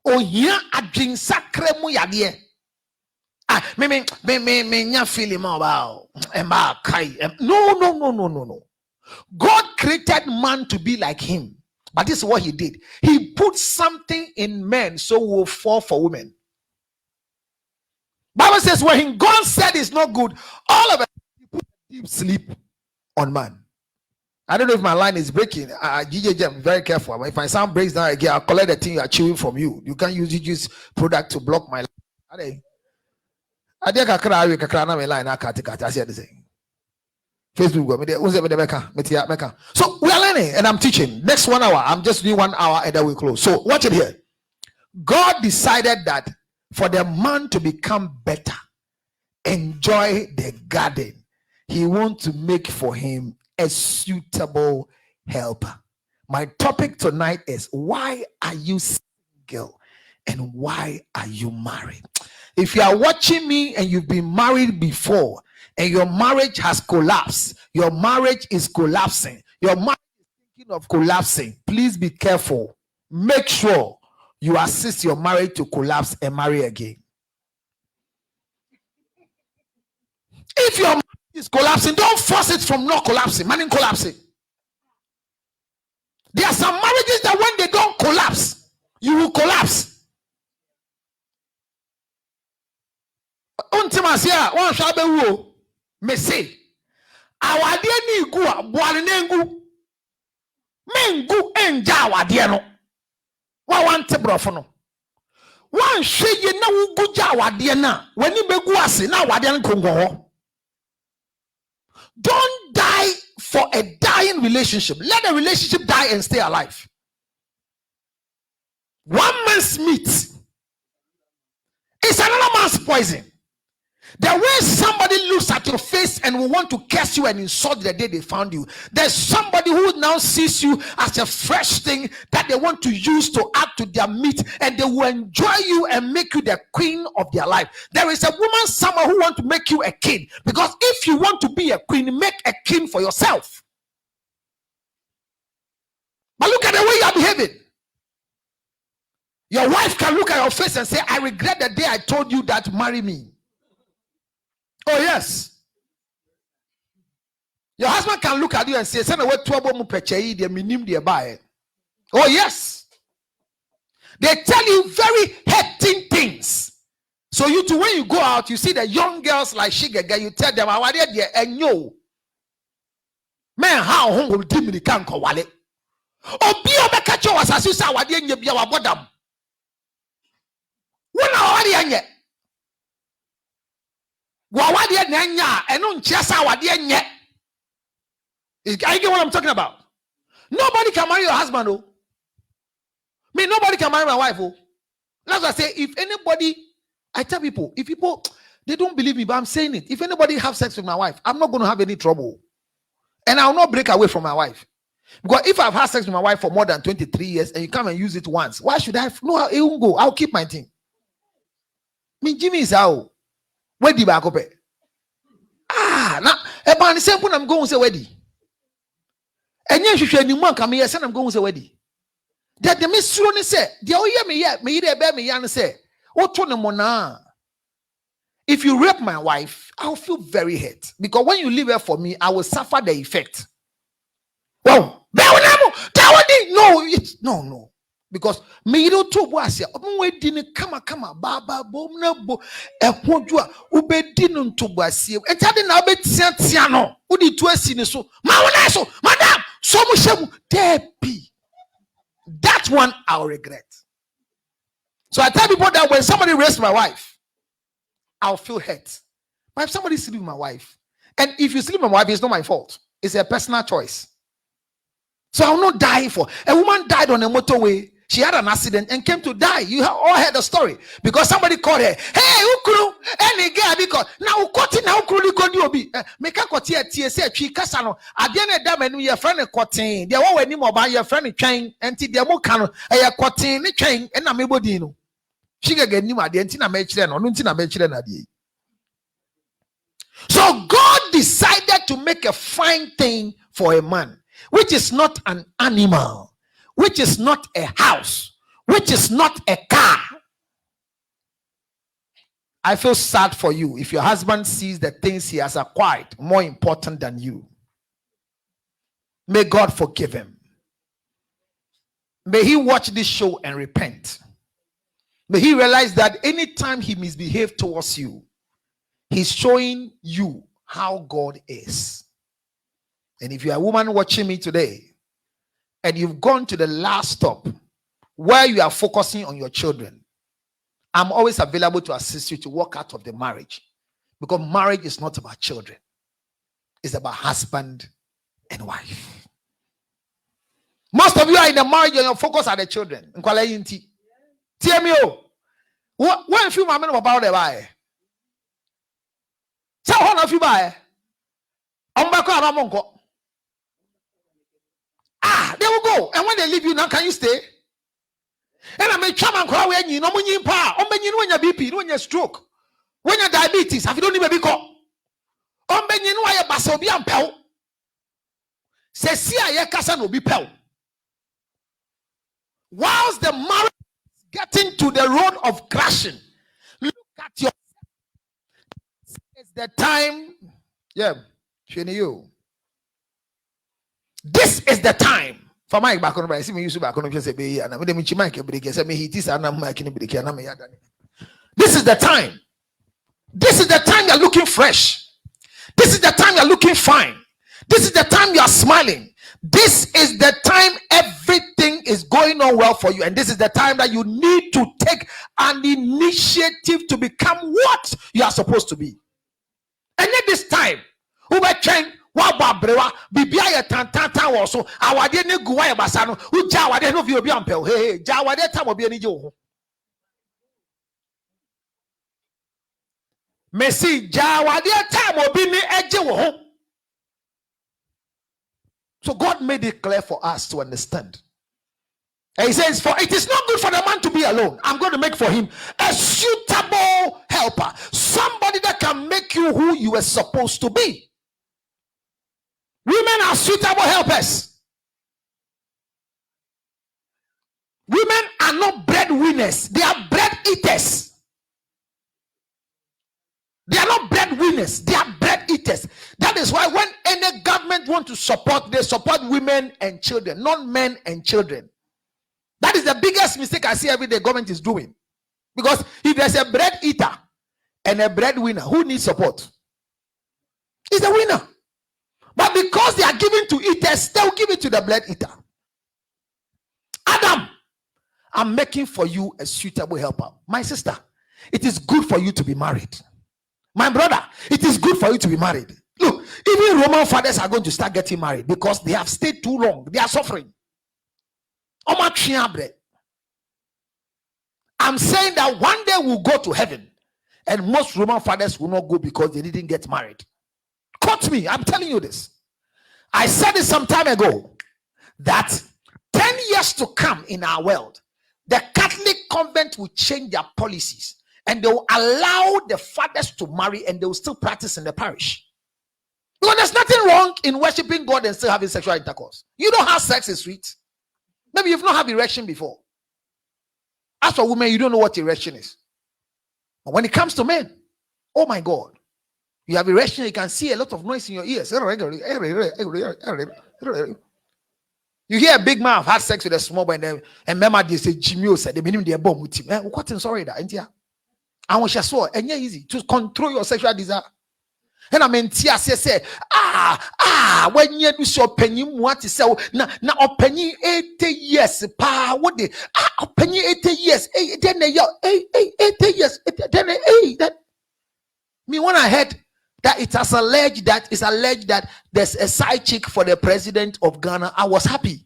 Oh yeah, adwin sakre mu yade. Me nya feeling about emba kai. No. God created man to be like him. But this is what he did. He put something in men so we'll fall for women. Bible says when God said it's not good, all of it, he put deep sleep on man. I don't know if my line is breaking. GJJ, I'm very careful. If my sound breaks down again, I'll collect the thing you are chewing from you. You can't use GJ's product to block my line. I think I can't my line. I can't. I said the same. Facebook. So we are learning and I'm teaching. Next 1 hour, I'm just doing 1 hour and then we close. So watch it here. God decided that for the man to become better, enjoy the garden, he wants to make for him a suitable helper. My topic tonight is why are you single and why are you married? If you are watching me and you've been married before and your marriage has collapsed, your marriage is collapsing, your marriage is thinking of collapsing, please be careful. Make sure you assist your marriage to collapse and marry again. If your marriage is collapsing, don't force it from not collapsing. Man, collapsing. There are some marriages that when they don't collapse, you will collapse. Timasia, one shall be woo. Me say, our dear ni gua, boalengu. Mengu enja wa dear no. Wa want to brofono. One shade ye na uguja wa dear na. When you be guasi, now wa dear kongo. Don't die for a dying relationship. Let the relationship die and stay alive. One man's meat is another man's poison. The way somebody looks at your face and will want to curse you and insult the day they found you, there's somebody who now sees you as a fresh thing that they want to use to add to their meat, and they will enjoy you and make you the queen of their life. There is a woman somewhere who wants to make you a king, because if you want to be a queen, make a king for yourself. But look at the way you are behaving. Your wife can look at your face and say, I regret the day I told you that marry me. Oh yes. Your husband can look at you and say, oh yes. They tell you very hurting things. So you too, when you go out, you see the young girls like Shigega, you tell them, and yo, man, how home will dimly can call wale. Oh, be a catcher was as you saw what you be our bottom. When are you? Wawadi nyanya eno nchiasa wadi nye. You get what I'm talking about? Nobody can marry your husband, oh. Me, nobody can marry my wife, oh. That's why I say, if anybody, I tell people, if people, they don't believe me, but I'm saying it. If anybody have sex with my wife, I'm not going to have any trouble. And I'll not break away from my wife. Because if I've had sex with my wife for more than 23 years and you come and use it once, why should I? No, it won't go. I'll keep my thing. Me, Jimmy is out. Where did I go? Now, about the same point I'm going to say, Weddy. And yes, you should anyone come here, I'm going to say, Weddy. That the Miss Rooney said, the oh, yeah, me yet, me there, me, and say, oh, Tony, if you rape my wife, I'll feel very hurt. Because when you leave her for me, I will suffer the effect. Well, no. Because me don't talk was ya. We didn't come baba bom na bo e hodwa ube didn't to was ya. E tade na be tia no. Udi to asi ni so. Ma wona so, madam, so mu shemu debi. That one I'll regret. So I tell people that when somebody rapes my wife, I'll feel hurt. But if somebody sleep with my wife, and if you sleep with my wife, it's not my fault. It's a personal choice. So I'll not die for. A woman died on a motorway. She had an accident and came to die. You have all heard the story because somebody called her. Hey, Ukru, any girl because now Ukoti now Ukru Kodi Obi. Make a Kotia TSA Chi Casano. At the end of the day, when your friend Kotin, they won't anymore by your friend chain and the Mokano, a Kotin, chain, and Amibodino. She get new at the Antina Machine or Nuntina Machine at the. So God decided to make a fine thing for a man, which is not an animal, which is not a house, which is not a car. I feel sad for you if your husband sees the things he has acquired more important than you. May God forgive him. May he watch this show and repent. May he realize that anytime he misbehaves towards you, he's showing you how God is. And if you're a woman watching me today, and you've gone to the last stop where you are focusing on your children, I'm always available to assist you to walk out of the marriage. Because marriage is not about children. It's about husband and wife. Most of you are in a marriage and your focus are the children. TMO. What if you are about the buy? So how of you buy? They will go. And when they leave you now, can you stay? And I may chairman cry when you know when you power, when your BP, when your stroke, when your diabetes, have you don't even be called. When you know why your basobi and pel. Say, see, I casa no be pel. Whilst the marriage is getting to the road of crashing, look at your. It's the time. Yeah, you. This is the time. For my back on, I see me use back on. This is the time This is the time you're looking fresh. This is the time you're looking fine. This is the time you are smiling. This is the time everything is going on well for you. And this is the time that you need to take an initiative to become what you are supposed to be. And at this time, bibia tantanta wo so awade ne guwa e basa no uja awade no vi obi ampel hey ja awade tam obi ani je wo Messi ja awade tam obi ni eje wo ho. So God made it clear for us to understand. And he says, for it is not good for the man to be alone. I'm going to make for him a suitable helper, somebody that can make you who you were supposed to be. Women are suitable helpers. Women are not breadwinners, they are bread eaters. They are not breadwinners, they are bread eaters. That is why when any government want to support, they support women and children, not men and children. That is the biggest mistake I see every day government is doing. Because if there's a bread eater and a breadwinner, who needs support? It's the winner. But because they are giving to eaters, they'll give it to the bread eater. Adam, I'm making for you a suitable helper. My sister, it is good for you to be married. My brother, it is good for you to be married. Look, even Roman fathers are going to start getting married because they have stayed too long. They are suffering. I'm saying that one day we'll go to heaven, and most Roman fathers will not go because they didn't get married. Quote me, I'm telling you this. I said it some time ago that 10 years to come in our world, the Catholic convent will change their policies and they will allow the fathers to marry and they will still practice in the parish. Because there's nothing wrong in worshiping God and still having sexual intercourse. You don't have sex is sweet. Maybe you've not had erection before. As for women, you don't know what erection is. But when it comes to men, oh my God, you have erection, you can see a lot of noise in your ears. You hear a big man have had sex with a small boy, and remember they say Jimmy said the minimum they bomb with him. What in sorry that India? I want you to and yeah, easy to control your sexual desire. And I mean, Tia say, when you do so penny, what is so now penny 80 years, pa, what the penny 80 years, then 80 years, then that me when I heard that it's alleged that there's a side chick for the president of Ghana, I was happy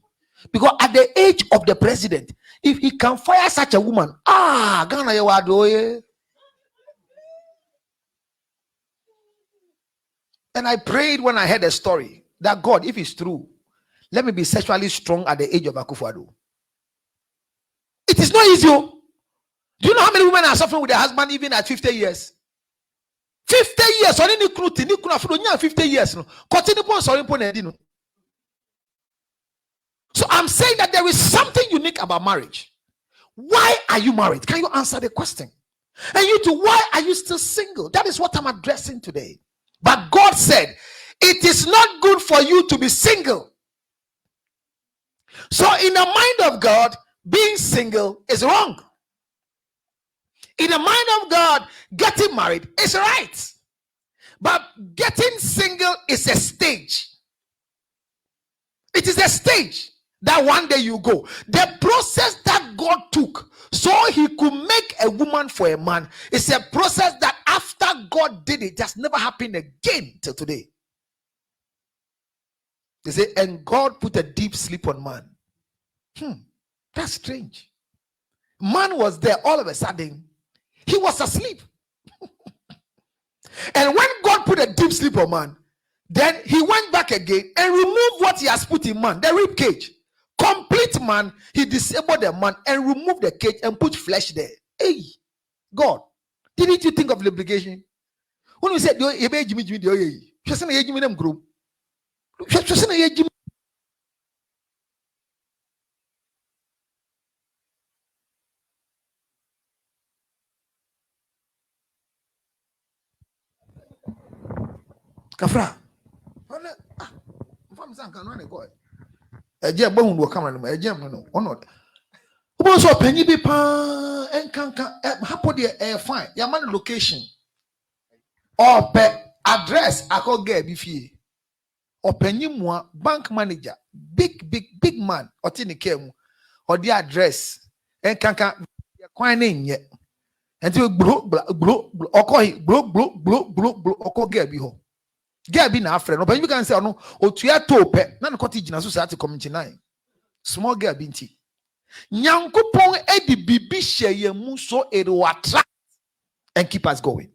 because at the age of the president, if he can fire such a woman, Ghana you are doing. And I prayed when I heard the story that God, if it's true, let me be sexually strong at the age of Akufo-Addo. It is not easy. Do you know how many women are suffering with their husband even at 50 years? 50 years. 50 years. So I'm saying that there is something unique about marriage. Why are you married? Can you answer the question? And you too, why are you still single? That is what I'm addressing today. But God said, it is not good for you to be single. So in the mind of God, being single is wrong. In the mind of God, getting married is right. But getting single is a stage. It is a stage that one day you go. The process that God took so he could make a woman for a man is a process that after God did it, has never happened again till today. They say, and God put a deep sleep on man. That's strange. Man was there all of a sudden. He was asleep. And when God put a deep sleep on man, then he went back again and removed what he has put in man, the rib cage. Complete man, he disabled the man and removed the cage and put flesh there. Hey, God, didn't you think of lubrication? When we said, Kafra. Eje bohun wo camera no eje no no obo so panyi bi pa enkanka hapo de fine ya man location Ope address ako get bifie. Openimwa bank manager, big man, otini kemu, or the address, and kanka quine yet. Until bro, oko get biho. Get be na friend, but you can say, no, or to your tope, none cottage in society community nine. Small girl binti. Nyankopon edi bibi share mu so it will attract and keep us going.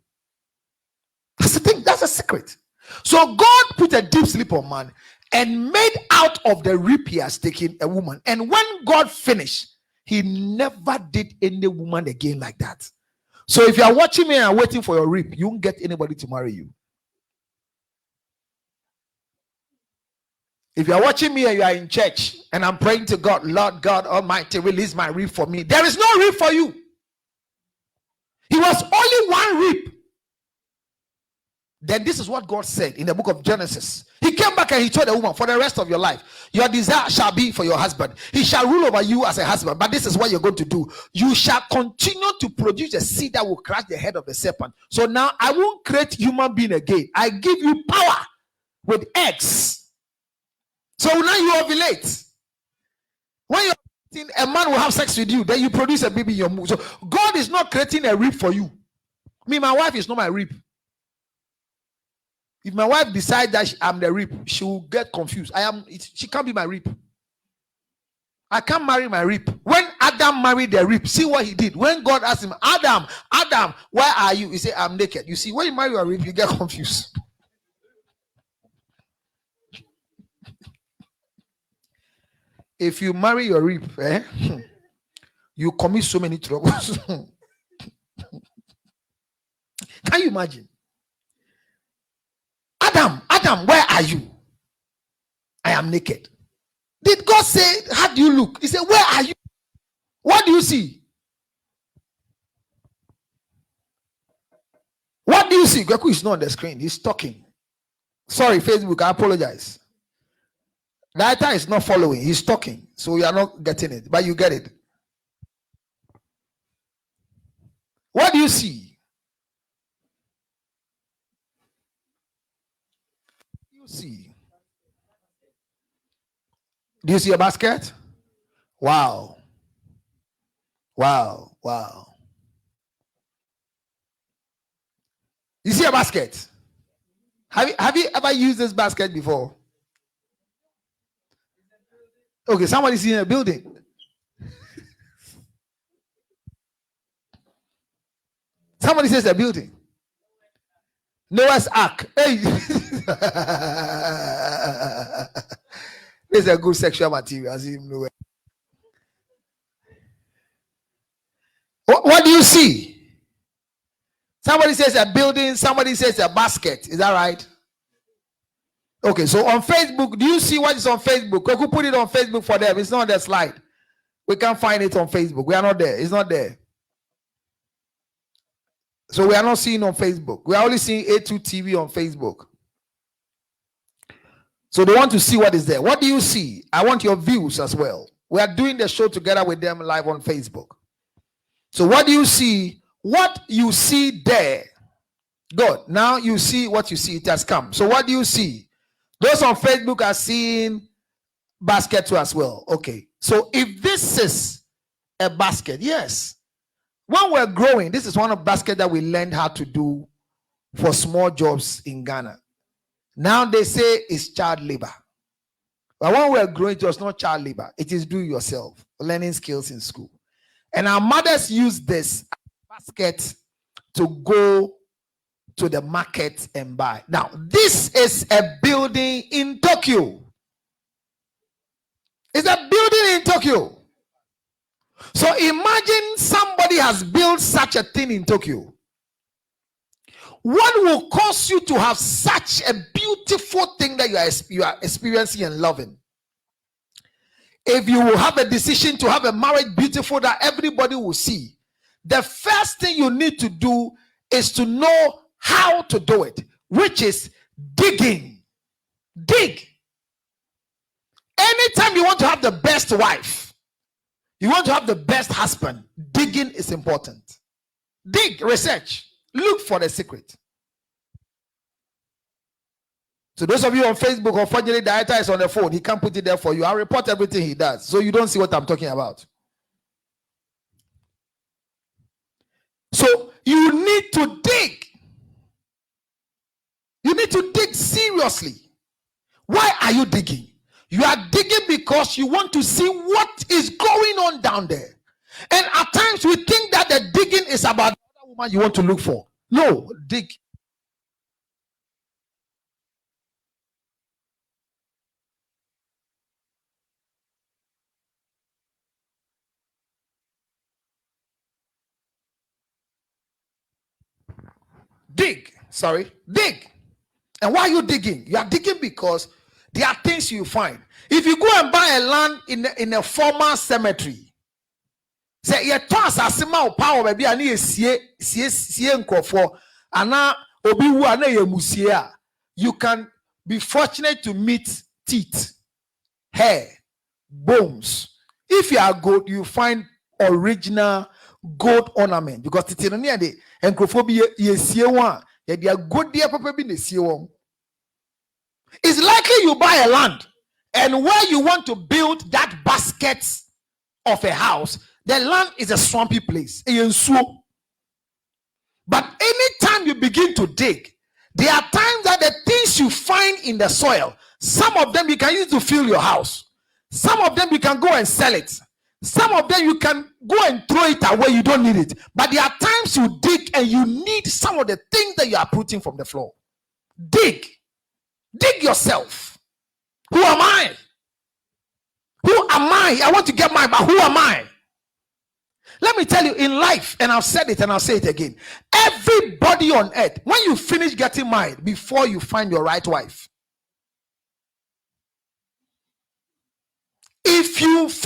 That's the thing, that's a secret. So God put a deep sleep on man and made out of the rib he has taken a woman. And when God finished, he never did any woman again like that. So if you are watching me and waiting for your rib, you won't get anybody to marry you. If you are watching me and you are in church and I'm praying to God, Lord God Almighty, release my rib for me. There is no rib for you. He was only one rib. Then this is what God said in the book of Genesis. He came back and he told the woman, for the rest of your life, your desire shall be for your husband. He shall rule over you as a husband. But this is what you're going to do. You shall continue to produce a seed that will crush the head of the serpent. So now I won't create human being again. I give you power with eggs. So now you ovulate. When you're a man will have sex with you, then you produce a baby in your womb. So God is not creating a rib for you. Me, my wife is not my rib. If my wife decides that I'm the rib, she will get confused. She can't be my rib. I can't marry my rib. When Adam married the rib, see what he did. When God asked him, Adam, where are you? He said, I'm naked. You see, when you marry your rib, you get confused. If you marry your rib, you commit so many troubles. Can you imagine? Adam, where are you? I am naked. Did God say, how do you look? He said, where are you? What do you see? What do you see? Gweku is not on the screen. He's talking. Sorry, Facebook, I apologize. Data is not following. He's talking. So you are not getting it, but you get it. What do you see? See, do you see a basket? Wow. You see a basket? Have you ever used this basket before? Okay, somebody's in a building. Somebody says a building. Noah's Ark. Hey. This is a good sexual material. As you know. What do you see? Somebody says a building, somebody says a basket. Is that right? Okay, so on Facebook, do you see what is on Facebook? We could put it on Facebook for them. It's not on the slide. We can't find it on Facebook. We are not there. It's not there. So we are not seeing on Facebook. We are only seeing A2 TV on Facebook. So they want to see what is there. What do you see? I want your views as well. We are doing the show together with them live on Facebook. So what do you see? What you see there. Good. Now you see what you see. It has come. So what do you see? Those on Facebook are seeing basket too as well. Okay. So if this is a basket, yes. When we're growing, this is one of the baskets that we learned how to do for small jobs in Ghana. Now they say it's child labor. But when we're growing, it was not child labor. It is do yourself, learning skills in school. And our mothers use this basket to go to the market and buy. Now, this is a building in Tokyo. It's a building in Tokyo. So imagine somebody has built such a thing in Tokyo. What will cause you to have such a beautiful thing that you are experiencing and loving? If you will have a decision to have a marriage beautiful that everybody will see, the first thing you need to do is to know how to do it, which is digging. Dig. Anytime you want to have the best wife, you want to have the best husband, digging is important. Dig, research, look for the secret. So those of you on Facebook, unfortunately, the director is on the phone. He can't put it there for you. I'll report everything he does, so you don't see what I'm talking about. So you need to dig. You need to dig seriously. Why are you digging? You are digging because you want to see what is going on down there. And at times we think that the digging is about the other woman you want to look for. No, dig. Dig. Sorry. Dig. And why are you digging? You are digging because there are things you find. If you go and buy a land in a former cemetery, say you toss asima power baby and you see nkofo ana obi wu ana ye musie, you can be fortunate to meet teeth, hair, bones. If you are good, you find original gold ornament because titi no near the nkofo bi ye sie one, ye dia good there papa bi na sie one. It's likely you buy a land and where you want to build that basket of a house, the land is a swampy place. But anytime you begin to dig, there are times that the things you find in the soil, some of them you can use to fill your house. Some of them you can go and sell it. Some of them you can go and throw it away. You don't need it. But there are times you dig and you need some of the things that you are putting from the floor. Dig. Dig yourself. Who am I? Who am I? I want to get mine, but who am I? Let me tell you, in life, and I've said it and I'll say it again, everybody on earth, when you finish getting married, before you find your right wife, if you finish